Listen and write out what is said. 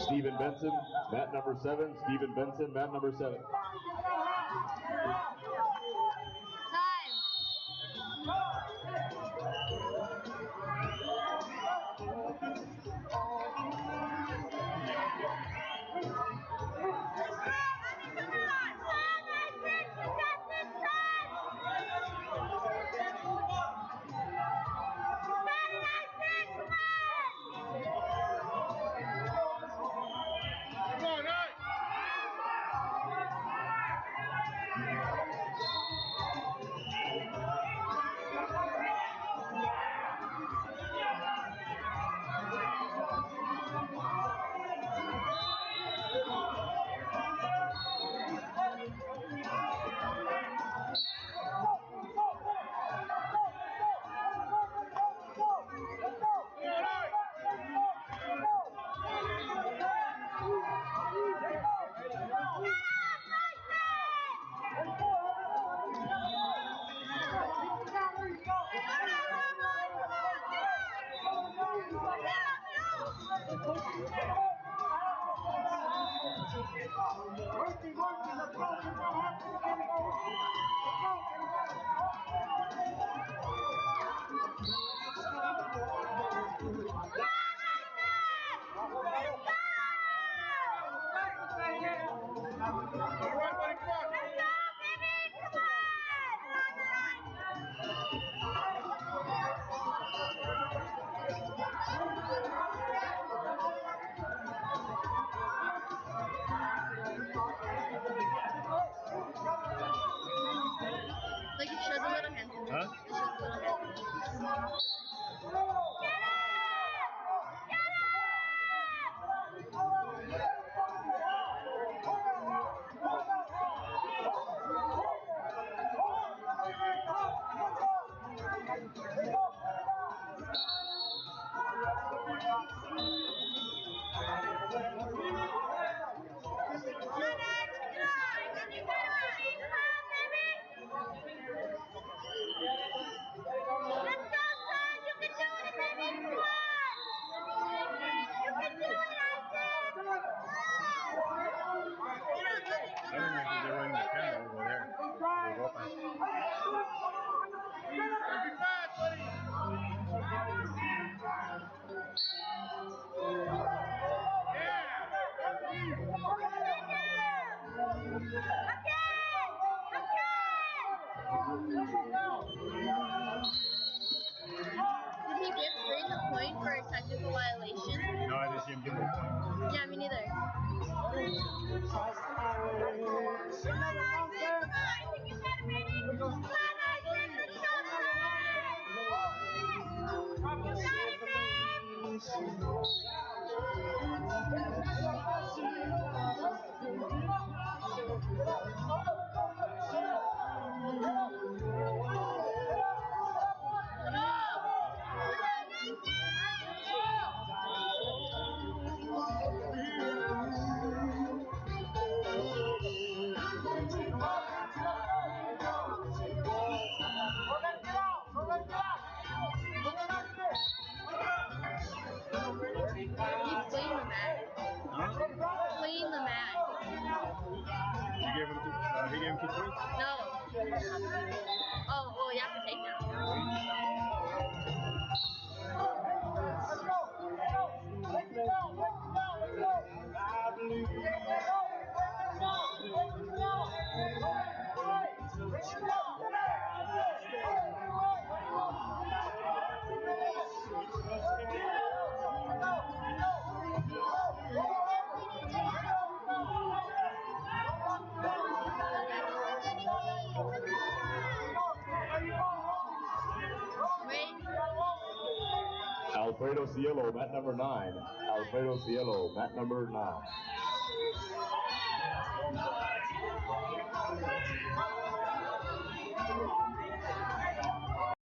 Steven Benson, mat number 7. Steven Benson, mat number 7. Like it shows a little hand. Huh? It shows a little hand. Did he give Green the point for a technical violation? No, I didn't see him give him a point. Yeah, me neither. Clean the mat. He gave him 2 points? No. Oh, well, you have to take now. Alfredo Cielo, mat number 9. Alfredo Cielo, mat number 9.